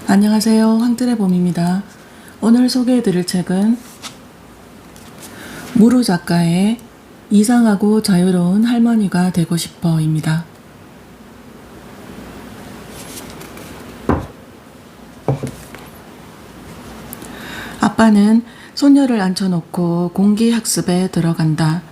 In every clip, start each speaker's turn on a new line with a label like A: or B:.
A: 안녕하세요. 황뜰의 봄입니다. 오늘 소개해드릴 책은 무르 작가의 이상하고 자유로운 할머니가 되고 싶어입니다. 아빠는 손녀를 앉혀놓고 공기학습에 들어간다.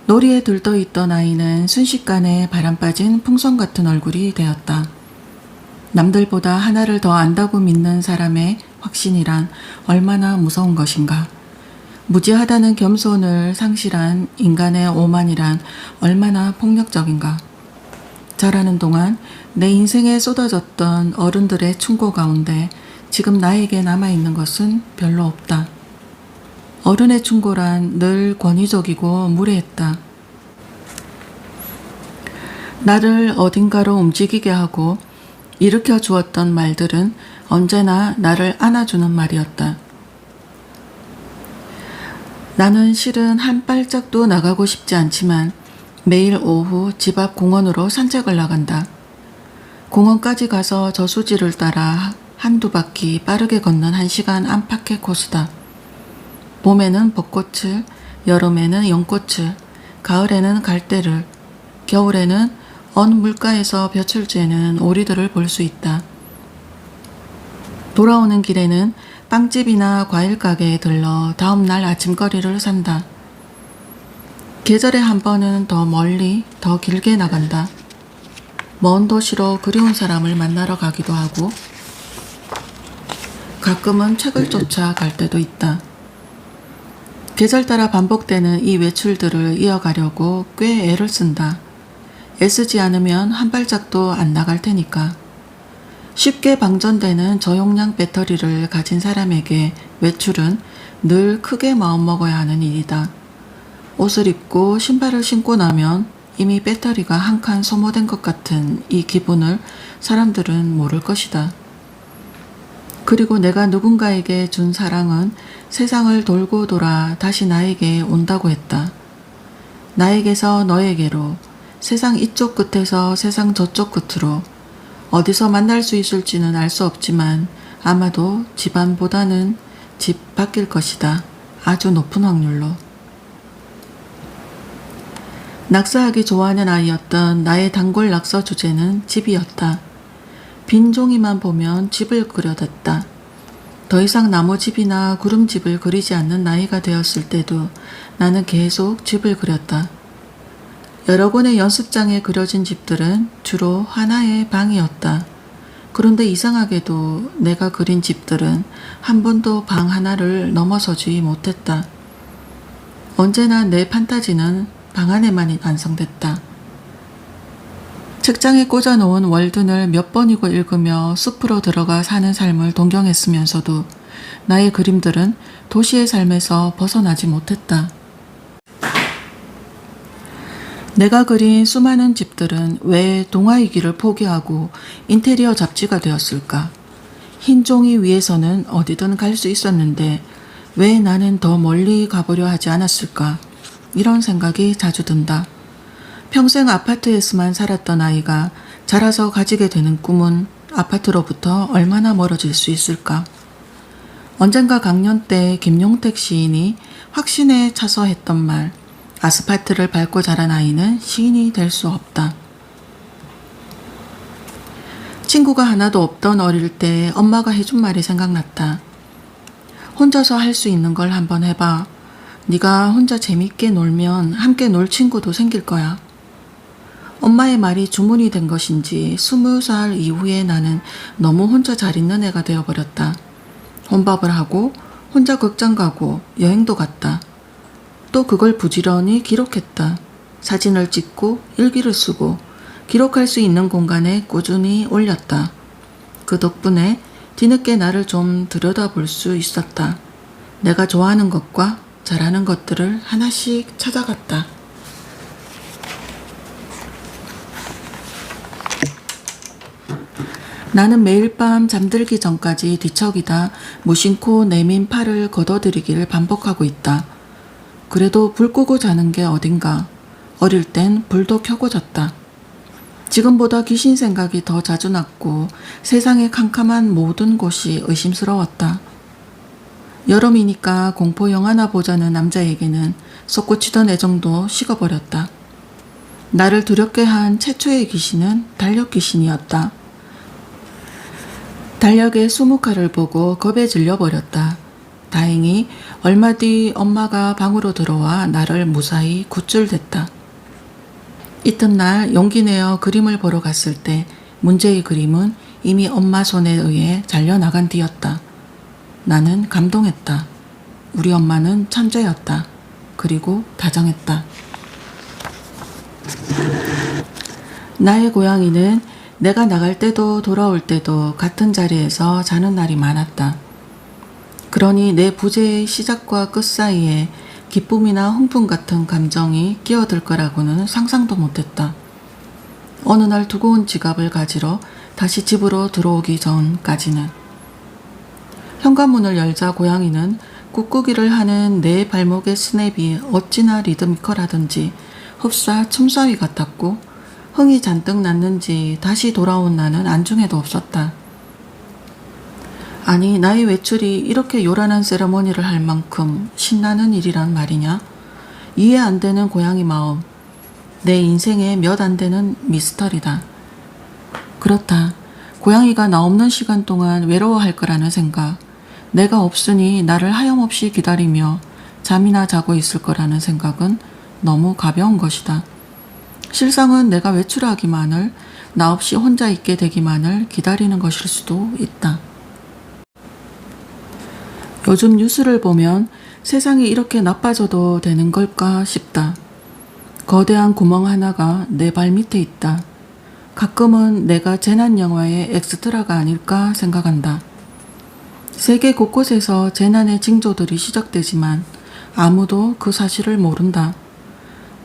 A: 놀이에 들떠있던 아이는 순식간에 바람 빠진 풍선 같은 얼굴이 되었다. 남들보다 하나를 더 안다고 믿는 사람의 확신이란 얼마나 무서운 것인가. 무지하다는 겸손을 상실한 인간의 오만이란 얼마나 폭력적인가. 자라는 동안 내 인생에 쏟아졌던 어른들의 충고 가운데 지금 나에게 남아있는 것은 별로 없다. 어른의 충고란 늘 권위적이고 무례했다. 나를 어딘가로 움직이게 하고 일으켜 주었던 말들은 언제나 나를 안아주는 말이었다. 나는 실은 한 발짝도 나가고 싶지 않지만 매일 오후 집 앞 공원으로 산책을 나간다. 공원까지 가서 저수지를 따라 한두 바퀴 빠르게 걷는 1시간 안팎의 코스다. 봄에는 벚꽃을, 여름에는 연꽃을, 가을에는 갈대를, 겨울에는 어느 물가에서 볕을 쬐는 오리들을 볼 수 있다. 돌아오는 길에는 빵집이나 과일 가게에 들러 다음날 아침거리를 산다. 계절에 한 번은 더 멀리, 더 길게 나간다. 먼 도시로 그리운 사람을 만나러 가기도 하고 가끔은 책을 쫓아 갈 때도 있다. 계절 따라 반복되는 이 외출들을 이어가려고 꽤 애를 쓴다. 애쓰지 않으면 한 발짝도 안 나갈 테니까. 쉽게 방전되는 저용량 배터리를 가진 사람에게 외출은 늘 크게 마음먹어야 하는 일이다. 옷을 입고 신발을 신고 나면 이미 배터리가 한 칸 소모된 것 같은 이 기분을 사람들은 모를 것이다. 그리고 내가 누군가에게 준 사랑은 세상을 돌고 돌아 다시 나에게 온다고 했다. 나에게서 너에게로, 세상 이쪽 끝에서 세상 저쪽 끝으로, 어디서 만날 수 있을지는 알 수 없지만 아마도 집안보다는 집 밖일 것이다. 아주 높은 확률로. 낙서하기 좋아하는 아이였던 나의 단골 낙서 주제는 집이었다. 빈 종이만 보면 집을 그려댔다. 더 이상 나무집이나 구름집을 그리지 않는 나이가 되었을 때도 나는 계속 집을 그렸다. 여러 권의 연습장에 그려진 집들은 주로 하나의 방이었다. 그런데 이상하게도 내가 그린 집들은 한 번도 방 하나를 넘어서지 못했다. 언제나 내 판타지는 방 안에만 완성됐다. 책장에 꽂아놓은 월든을 몇 번이고 읽으며 숲으로 들어가 사는 삶을 동경했으면서도 나의 그림들은 도시의 삶에서 벗어나지 못했다. 내가 그린 수많은 집들은 왜 동화이기를 포기하고 인테리어 잡지가 되었을까? 흰 종이 위에서는 어디든 갈 수 있었는데 왜 나는 더 멀리 가보려 하지 않았을까? 이런 생각이 자주 든다. 평생 아파트에서만 살았던 아이가 자라서 가지게 되는 꿈은 아파트로부터 얼마나 멀어질 수 있을까? 언젠가 강연 때 김용택 시인이 확신에 차서 했던 말, 아스팔트를 밟고 자란 아이는 시인이 될 수 없다. 친구가 하나도 없던 어릴 때 엄마가 해준 말이 생각났다. 혼자서 할 수 있는 걸 한번 해봐. 네가 혼자 재밌게 놀면 함께 놀 친구도 생길 거야. 엄마의 말이 주문이 된 것인지 20살 이후에 나는 너무 혼자 잘 있는 애가 되어버렸다. 혼밥을 하고 혼자 극장 가고 여행도 갔다. 또 그걸 부지런히 기록했다. 사진을 찍고 일기를 쓰고 기록할 수 있는 공간에 꾸준히 올렸다. 그 덕분에 뒤늦게 나를 좀 들여다볼 수 있었다. 내가 좋아하는 것과 잘하는 것들을 하나씩 찾아갔다. 나는 매일 밤 잠들기 전까지 뒤척이다 무심코 내민 팔을 걷어들이기를 반복하고 있다. 그래도 불 끄고 자는 게 어딘가. 어릴 땐 불도 켜고 잤다. 지금보다 귀신 생각이 더 자주 났고 세상의 캄캄한 모든 곳이 의심스러웠다. 여름이니까 공포 영화나 보자는 남자에게는 솟구치던 애정도 식어버렸다. 나를 두렵게 한 최초의 귀신은 달력 귀신이었다. 달력의 수묵화를 보고 겁에 질려버렸다. 다행히 얼마 뒤 엄마가 방으로 들어와 나를 무사히 구출됐다. 이튿날 용기 내어 그림을 보러 갔을 때 문제의 그림은 이미 엄마 손에 의해 잘려나간 뒤였다. 나는 감동했다. 우리 엄마는 천재였다. 그리고 다정했다. 나의 고양이는 내가 나갈 때도 돌아올 때도 같은 자리에서 자는 날이 많았다. 그러니 내 부재의 시작과 끝 사이에 기쁨이나 흥분 같은 감정이 끼어들 거라고는 상상도 못했다. 어느 날 두고 온 지갑을 가지러 다시 집으로 들어오기 전까지는. 현관문을 열자 고양이는 꾹꾹이를 하는 내 발목의 스냅이 어찌나 리드미컬하든지 흡사 춤사위 같았고 흥이 잔뜩 났는지 다시 돌아온 나는 안중에도 없었다. 아니, 나의 외출이 이렇게 요란한 세레머니를 할 만큼 신나는 일이란 말이냐? 이해 안 되는 고양이 마음. 내 인생에 몇 안 되는 미스터리다. 그렇다. 고양이가 나 없는 시간 동안 외로워할 거라는 생각. 내가 없으니 나를 하염없이 기다리며 잠이나 자고 있을 거라는 생각은 너무 가벼운 것이다. 실상은 내가 외출하기만을, 나 없이 혼자 있게 되기만을 기다리는 것일 수도 있다. 요즘 뉴스를 보면 세상이 이렇게 나빠져도 되는 걸까 싶다. 거대한 구멍 하나가 내 발 밑에 있다. 가끔은 내가 재난 영화의 엑스트라가 아닐까 생각한다. 세계 곳곳에서 재난의 징조들이 시작되지만 아무도 그 사실을 모른다.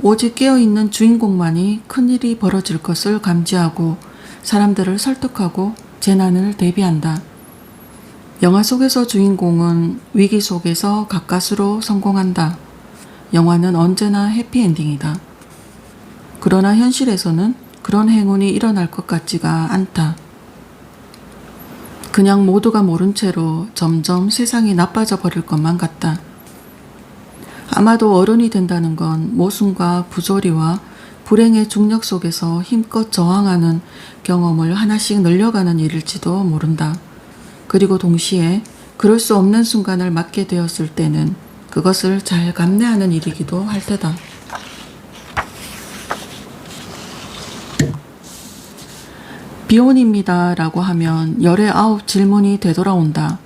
A: 오직 깨어있는 주인공만이 큰일이 벌어질 것을 감지하고 사람들을 설득하고 재난을 대비한다. 영화 속에서 주인공은 위기 속에서 가까스로 성공한다. 영화는 언제나 해피엔딩이다. 그러나 현실에서는 그런 행운이 일어날 것 같지가 않다. 그냥 모두가 모른 채로 점점 세상이 나빠져 버릴 것만 같다. 아마도 어른이 된다는 건 모순과 부조리와 불행의 중력 속에서 힘껏 저항하는 경험을 하나씩 늘려가는 일일지도 모른다. 그리고 동시에 그럴 수 없는 순간을 맞게 되었을 때는 그것을 잘 감내하는 일이기도 할 테다. 비혼입니다 라고 하면 열의 9 질문이 되돌아온다.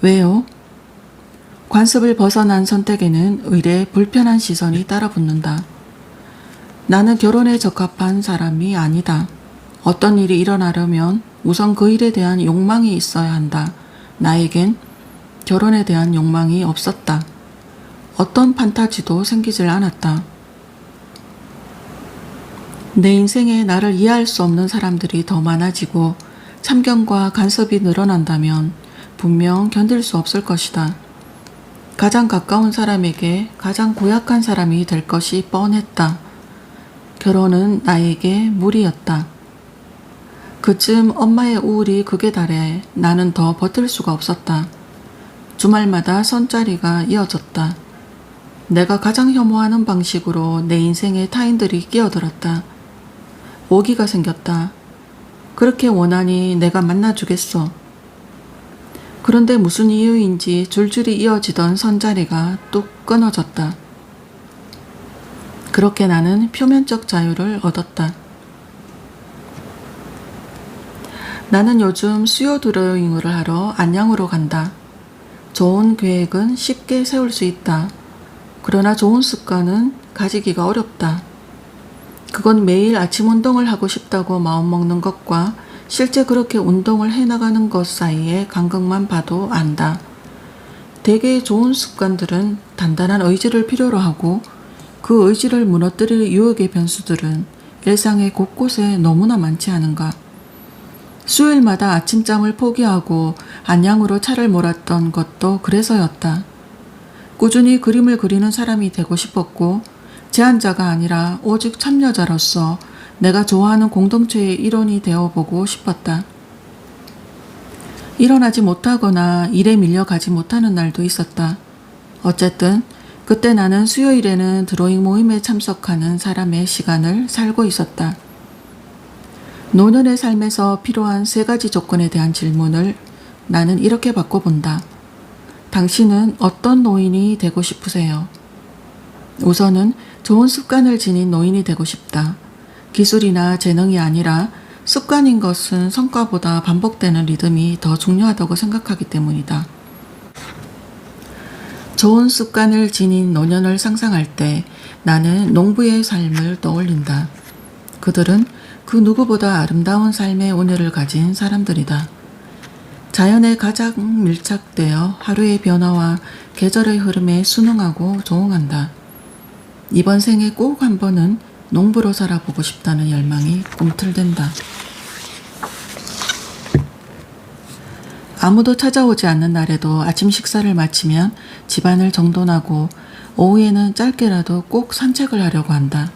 A: 왜요? 관습을 벗어난 선택에는 의례 불편한 시선이 따라붙는다. 나는 결혼에 적합한 사람이 아니다. 어떤 일이 일어나려면 우선 그 일에 대한 욕망이 있어야 한다. 나에겐 결혼에 대한 욕망이 없었다. 어떤 판타지도 생기질 않았다. 내 인생에 나를 이해할 수 없는 사람들이 더 많아지고 참견과 간섭이 늘어난다면 분명 견딜 수 없을 것이다. 가장 가까운 사람에게 가장 고약한 사람이 될 것이 뻔했다. 결혼은 나에게 무리였다. 그쯤 엄마의 우울이 극에 달해 나는 더 버틸 수가 없었다. 주말마다 선자리가 이어졌다. 내가 가장 혐오하는 방식으로 내 인생에 타인들이 끼어들었다. 오기가 생겼다. 그렇게 원하니 내가 만나주겠어. 그런데 무슨 이유인지 줄줄이 이어지던 선자리가 뚝 끊어졌다. 그렇게 나는 표면적 자유를 얻었다. 나는 요즘 수요 드로잉을 하러 안양으로 간다. 좋은 계획은 쉽게 세울 수 있다. 그러나 좋은 습관은 가지기가 어렵다. 그건 매일 아침 운동을 하고 싶다고 마음먹는 것과 실제 그렇게 운동을 해나가는 것 사이의 간극만 봐도 안다. 대개 좋은 습관들은 단단한 의지를 필요로 하고 그 의지를 무너뜨릴 유혹의 변수들은 일상의 곳곳에 너무나 많지 않은가. 수요일마다 아침잠을 포기하고 안양으로 차를 몰았던 것도 그래서였다. 꾸준히 그림을 그리는 사람이 되고 싶었고 제안자가 아니라 오직 참여자로서 내가 좋아하는 공동체의 일원이 되어보고 싶었다. 일어나지 못하거나 일에 밀려가지 못하는 날도 있었다. 어쨌든 그때 나는 수요일에는 드로잉 모임에 참석하는 사람의 시간을 살고 있었다. 노년의 삶에서 필요한 3가지 조건에 대한 질문을 나는 이렇게 바꿔본다. 당신은 어떤 노인이 되고 싶으세요? 우선은 좋은 습관을 지닌 노인이 되고 싶다. 기술이나 재능이 아니라 습관인 것은 성과보다 반복되는 리듬이 더 중요하다고 생각하기 때문이다. 좋은 습관을 지닌 노년을 상상할 때 나는 농부의 삶을 떠올린다. 그들은 그 누구보다 아름다운 삶의 온유를 가진 사람들이다. 자연에 가장 밀착되어 하루의 변화와 계절의 흐름에 순응하고 조응한다. 이번 생에 꼭 한 번은 농부로 살아보고 싶다는 열망이 꿈틀댄다. 아무도 찾아오지 않는 날에도 아침 식사를 마치면 집안을 정돈하고 오후에는 짧게라도 꼭 산책을 하려고 한다.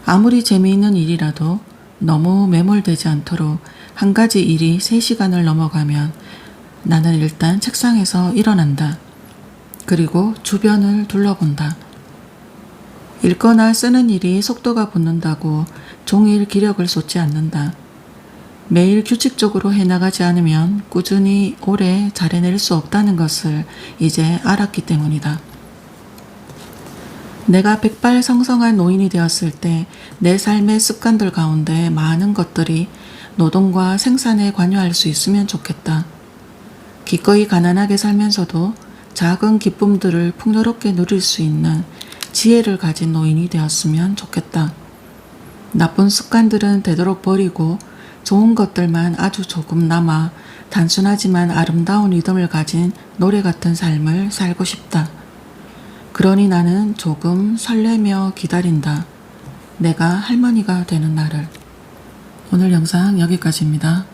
A: 아무리 재미있는 일이라도 너무 매몰되지 않도록 한 가지 일이 3시간을 넘어가면 나는 일단 책상에서 일어난다. 그리고 주변을 둘러본다. 읽거나 쓰는 일이 속도가 붙는다고 종일 기력을 쏟지 않는다. 매일 규칙적으로 해나가지 않으면 꾸준히 오래 잘해낼 수 없다는 것을 이제 알았기 때문이다. 내가 백발성성한 노인이 되었을 때 내 삶의 습관들 가운데 많은 것들이 노동과 생산에 관여할 수 있으면 좋겠다. 기꺼이 가난하게 살면서도 작은 기쁨들을 풍요롭게 누릴 수 있는 지혜를 가진 노인이 되었으면 좋겠다. 나쁜 습관들은 되도록 버리고 좋은 것들만 아주 조금 남아 단순하지만 아름다운 리듬을 가진 노래 같은 삶을 살고 싶다. 그러니 나는 조금 설레며 기다린다. 내가 할머니가 되는 날을. 오늘 영상 여기까지입니다.